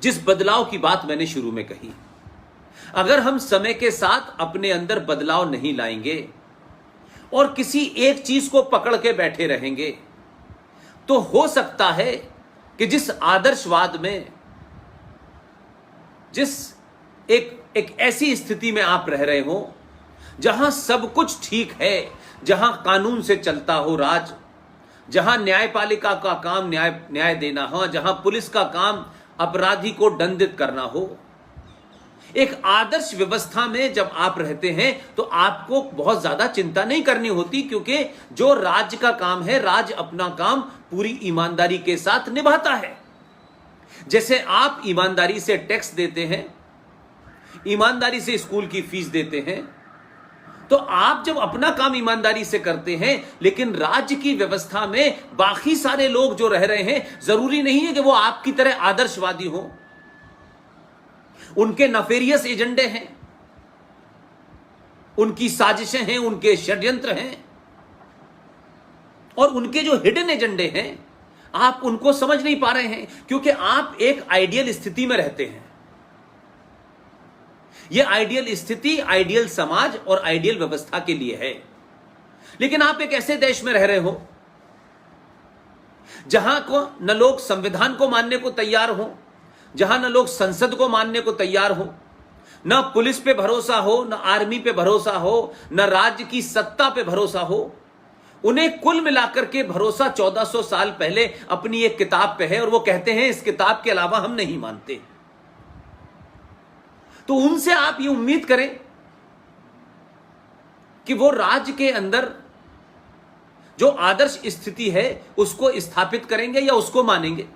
जिस बदलाव की बात मैंने शुरू में कही, अगर हम समय के साथ अपने अंदर बदलाव नहीं लाएंगे और किसी एक चीज को पकड़ के बैठे रहेंगे, तो हो सकता है कि जिस आदर्शवाद में, जिस एक ऐसी स्थिति में आप रह रहे हो जहां सब कुछ ठीक है, जहां कानून से चलता हो राज, जहां न्यायपालिका का काम न्याय देना हो, जहां पुलिस का काम अपराधी को दंडित करना हो, एक आदर्श व्यवस्था में जब आप रहते हैं तो आपको बहुत ज्यादा चिंता नहीं करनी होती, क्योंकि जो राज्य का काम है, राज्य अपना काम पूरी ईमानदारी के साथ निभाता है। जैसे आप ईमानदारी से टैक्स देते हैं, ईमानदारी से स्कूल की फीस देते हैं, तो आप जब अपना काम ईमानदारी से करते हैं, लेकिन राज्य की व्यवस्था में बाकी सारे लोग जो रह रहे हैं, जरूरी नहीं है कि वो आपकी तरह आदर्शवादी हो। उनके नफेरियस एजेंडे हैं, उनकी साजिशें हैं, उनके षड्यंत्र हैं, और उनके जो हिडन एजेंडे हैं आप उनको समझ नहीं पा रहे हैं, क्योंकि आप एक आइडियल स्थिति में रहते हैं। यह आइडियल स्थिति आइडियल समाज और आइडियल व्यवस्था के लिए है, लेकिन आप एक ऐसे देश में रह रहे हो जहां को न लोग संविधान को मानने को तैयार हो, जहां न लोग संसद को मानने को तैयार हो, न पुलिस पे भरोसा हो, न आर्मी पे भरोसा हो, न राज्य की सत्ता पे भरोसा हो। उन्हें कुल मिलाकर के भरोसा 1400 साल पहले अपनी एक किताब पे है, और वो कहते हैं इस किताब के अलावा हम नहीं मानते। तो उनसे आप ये उम्मीद करें कि वो राज्य के अंदर जो आदर्श स्थिति है उसको स्थापित करेंगे या उसको मानेंगे।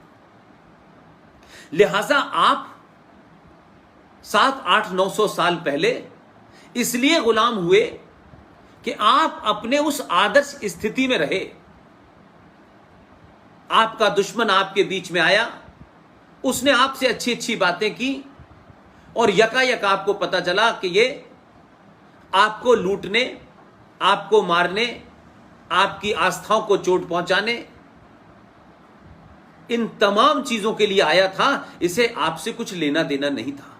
लिहाजा आप 700-800-900 साल पहले इसलिए गुलाम हुए कि आप अपने उस आदर्श स्थिति में रहे। आपका दुश्मन आपके बीच में आया, उसने आपसे अच्छी अच्छी बातें की, और यकायक आपको पता चला कि ये आपको लूटने, आपको मारने, आपकी आस्थाओं को चोट पहुंचाने, इन तमाम चीजों के लिए आया था। इसे आपसे कुछ लेना देना नहीं था।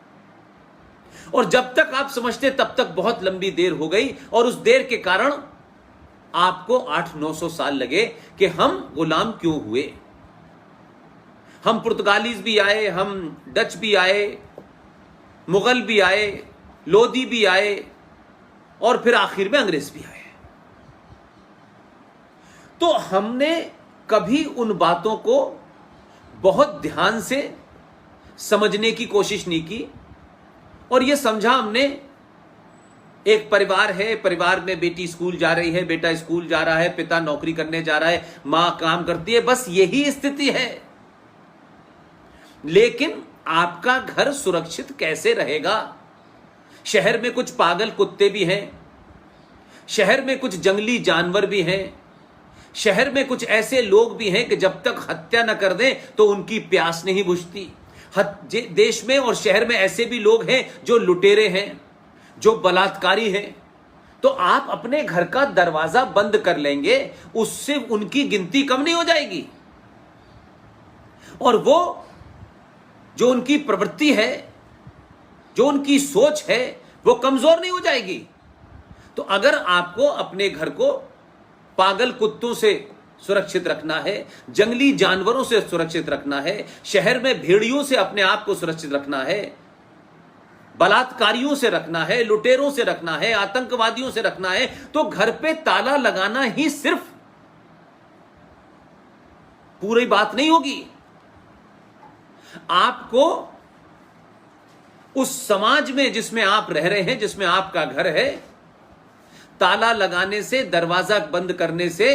और जब तक आप समझते तब तक बहुत लंबी देर हो गई, और उस देर के कारण आपको 800-900 साल लगे कि हम गुलाम क्यों हुए। हम पुर्तगालीज भी आए, हम डच भी आए, मुगल भी आए, लोधी भी आए, और फिर आखिर में अंग्रेज भी आए। तो हमने कभी उन बातों को बहुत ध्यान से समझने की कोशिश नहीं की, और यह समझा हमने एक परिवार है, परिवार में बेटी स्कूल जा रही है, बेटा स्कूल जा रहा है, पिता नौकरी करने जा रहा है, मां काम करती है, बस यही स्थिति है। लेकिन आपका घर सुरक्षित कैसे रहेगा? शहर में कुछ पागल कुत्ते भी हैं, शहर में कुछ जंगली जानवर भी हैं, शहर में कुछ ऐसे लोग भी हैं कि जब तक हत्या न कर दें तो उनकी प्यास नहीं बुझती। देश में और शहर में ऐसे भी लोग हैं जो लुटेरे हैं, जो बलात्कारी हैं। तो आप अपने घर का दरवाजा बंद कर लेंगे, उससे उनकी गिनती कम नहीं हो जाएगी, और वो जो उनकी प्रवृत्ति है, जो उनकी सोच है, वो कमजोर नहीं हो जाएगी। तो अगर आपको अपने घर को पागल कुत्तों से सुरक्षित रखना है, जंगली जानवरों से सुरक्षित रखना है, शहर में भेड़ियों से अपने आप को सुरक्षित रखना है, बलात्कारियों से रखना है, लुटेरों से रखना है, आतंकवादियों से रखना है, तो घर पे ताला लगाना ही सिर्फ पूरी बात नहीं होगी। आपको उस समाज में जिसमें आप रह रहे हैं, जिसमें आपका घर है, ताला लगाने से, दरवाजा बंद करने से,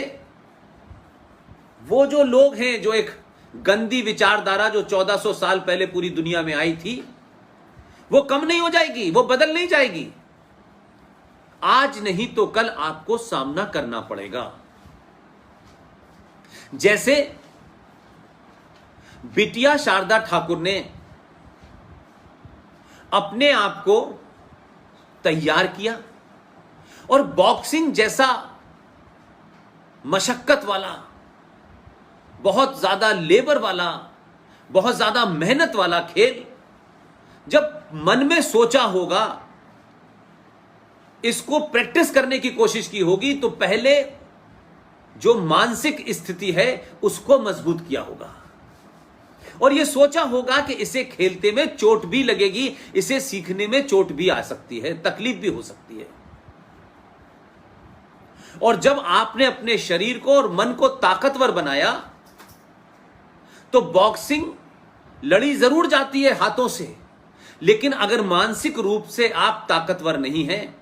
वो जो लोग हैं, जो एक गंदी विचारधारा जो 1400 साल पहले पूरी दुनिया में आई थी, वो कम नहीं हो जाएगी, वो बदल नहीं जाएगी। आज नहीं तो कल आपको सामना करना पड़ेगा। जैसे बिटिया शारदा ठाकुर ने अपने आप को तैयार किया, और बॉक्सिंग जैसा मशक्कत वाला, बहुत ज्यादा लेबर वाला, बहुत ज्यादा मेहनत वाला खेल, जब मन में सोचा होगा, इसको प्रैक्टिस करने की कोशिश की होगी, तो पहले जो मानसिक स्थिति है उसको मजबूत किया होगा और यह सोचा होगा कि इसे खेलते में चोट भी लगेगी, इसे सीखने में चोट भी आ सकती है, तकलीफ भी हो सकती है। और जब आपने अपने शरीर को और मन को ताकतवर बनाया, तो बॉक्सिंग लड़ी जरूर जाती है हाथों से, लेकिन अगर मानसिक रूप से आप ताकतवर नहीं हैं,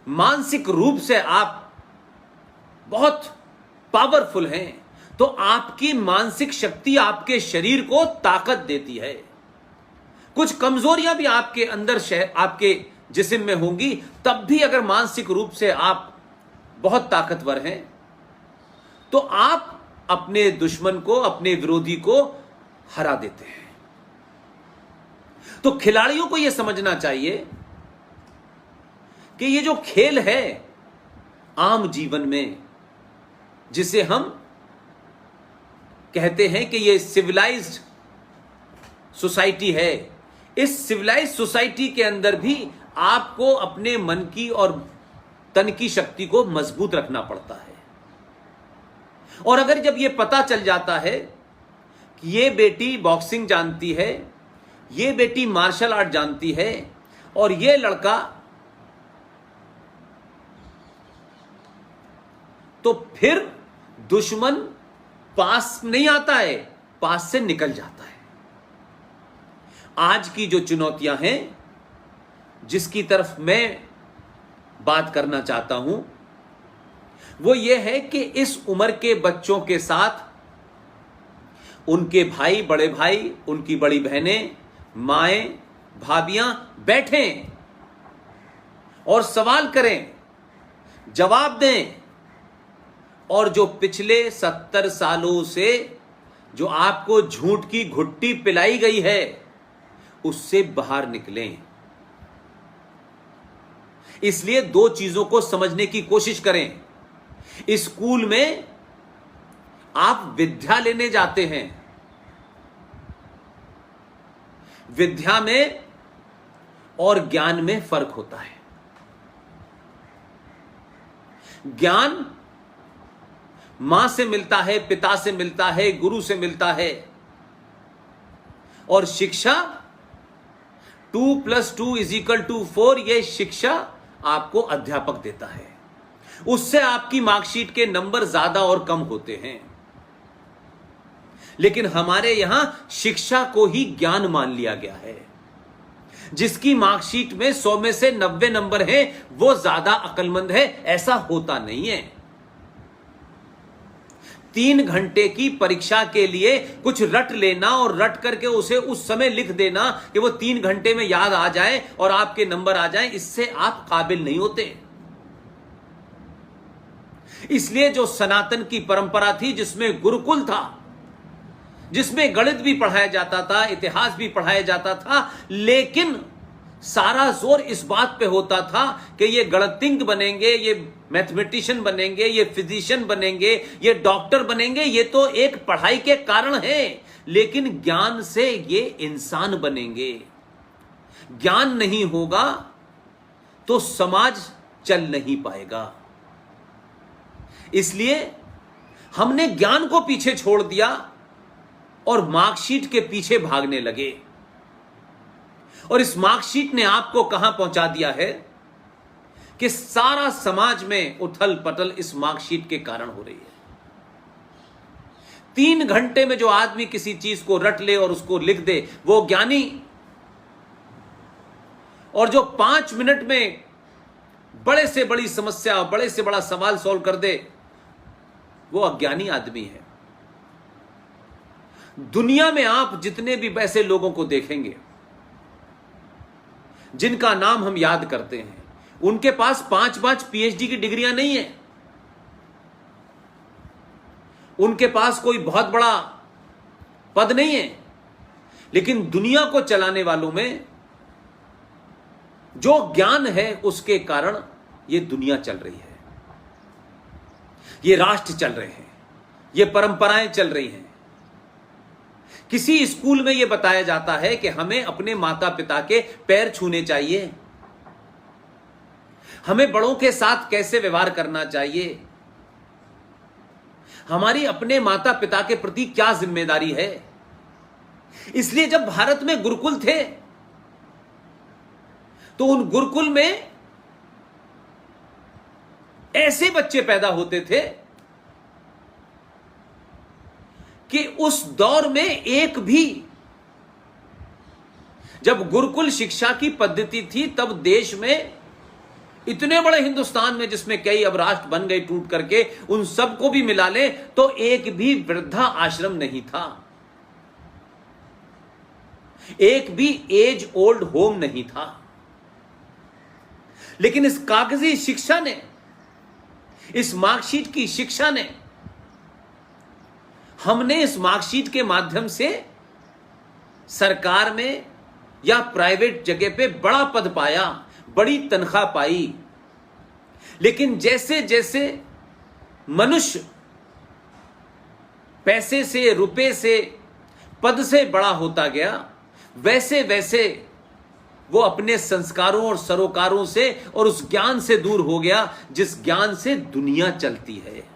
मानसिक रूप से आप बहुत पावरफुल हैं, तो आपकी मानसिक शक्ति आपके शरीर को ताकत देती है। कुछ कमजोरियां भी आपके अंदर आपके जिस्म में होंगी, तब भी अगर मानसिक रूप से आप बहुत ताकतवर हैं, तो आप अपने दुश्मन को, अपने विरोधी को हरा देते हैं। तो खिलाड़ियों को यह समझना चाहिए कि यह जो खेल है आम जीवन में, जिसे हम कहते हैं कि यह सिविलाइज्ड सोसाइटी है, इस सिविलाइज्ड सोसाइटी के अंदर भी आपको अपने मन की और तन की शक्ति को मजबूत रखना पड़ता है। और अगर जब यह पता चल जाता है कि ये बेटी बॉक्सिंग जानती है, ये बेटी मार्शल आर्ट जानती है, और ये लड़का, तो फिर दुश्मन पास नहीं आता है, पास से निकल जाता है। आज की जो चुनौतियां हैं, जिसकी तरफ मैं बात करना चाहता हूं, वो ये है कि इस उम्र के बच्चों के साथ उनके भाई, बड़े भाई, उनकी बड़ी बहनें, माएं, भाभियां बैठें और सवाल करें, जवाब दें, और जो पिछले 70 सालों से जो आपको झूठ की घुट्टी पिलाई गई है, उससे बाहर निकलें। इसलिए दो चीजों को समझने की कोशिश करें। स्कूल में आप विद्या लेने जाते हैं, विद्या में और ज्ञान में फर्क होता है। ज्ञान मां से मिलता है, पिता से मिलता है, गुरु से मिलता है, और शिक्षा 2 + 2 = 4, यह शिक्षा आपको अध्यापक देता है। उससे आपकी मार्कशीट के नंबर ज्यादा और कम होते हैं, लेकिन हमारे यहां शिक्षा को ही ज्ञान मान लिया गया है। जिसकी मार्कशीट में 100 में से 90 नंबर हैं, वो ज्यादा अक्लमंद है, ऐसा होता नहीं है। 3 घंटे की परीक्षा के लिए कुछ रट लेना और रट करके उसे उस समय लिख देना कि वो 3 घंटे में याद आ जाए और आपके नंबर आ जाए, इससे आप काबिल नहीं होते। इसलिए जो सनातन की परंपरा थी, जिसमें गुरुकुल था, जिसमें गणित भी पढ़ाया जाता था, इतिहास भी पढ़ाया जाता था, लेकिन सारा जोर इस बात पे होता था कि ये गणितज्ञ बनेंगे, ये मैथमेटिशियन बनेंगे, ये फिजिशियन बनेंगे, ये डॉक्टर बनेंगे, ये तो एक पढ़ाई के कारण है, लेकिन ज्ञान से ये इंसान बनेंगे। ज्ञान नहीं होगा तो समाज चल नहीं पाएगा। इसलिए हमने ज्ञान को पीछे छोड़ दिया और मार्कशीट के पीछे भागने लगे, और इस मार्कशीट ने आपको कहां पहुंचा दिया है कि सारा समाज में उथल पटल इस मार्कशीट के कारण हो रही है। 3 घंटे में जो आदमी किसी चीज को रट ले और उसको लिख दे, वो ज्ञानी, और जो 5 मिनट में बड़े से बड़ी समस्या, बड़े से बड़ा सवाल सॉल्व कर दे, वो अज्ञानी आदमी है। दुनिया में आप जितने भी वैसे लोगों को देखेंगे जिनका नाम हम याद करते हैं, उनके पास 5-5 PhD की डिग्रियां नहीं है, उनके पास कोई बहुत बड़ा पद नहीं है, लेकिन दुनिया को चलाने वालों में जो ज्ञान है, उसके कारण ये दुनिया चल रही है, ये राष्ट्र चल रहे हैं, ये परंपराएं चल रही हैं। किसी स्कूल में यह बताया जाता है कि हमें अपने माता पिता के पैर छूने चाहिए, हमें बड़ों के साथ कैसे व्यवहार करना चाहिए, हमारी अपने माता पिता के प्रति क्या जिम्मेदारी है। इसलिए जब भारत में गुरुकुल थे तो उन गुरुकुल में ऐसे बच्चे पैदा होते थे कि उस दौर में एक भी, जब गुरुकुल शिक्षा की पद्धति थी तब देश में, इतने बड़े हिंदुस्तान में जिसमें कई अब राष्ट्र बन गए टूट करके, उन सबको भी मिला ले तो एक भी वृद्धा आश्रम नहीं था, एक भी एज ओल्ड होम नहीं था। लेकिन इस कागजी शिक्षा ने, इस मार्कशीट की शिक्षा ने, हमने इस मार्कशीट के माध्यम से सरकार में या प्राइवेट जगह पे बड़ा पद पाया, बड़ी तनख्वाह पाई। लेकिन जैसे जैसे मनुष्य पैसे से, रुपए से, पद से बड़ा होता गया, वैसे वैसे वो अपने संस्कारों और सरोकारों से और उस ज्ञान से दूर हो गया जिस ज्ञान से दुनिया चलती है।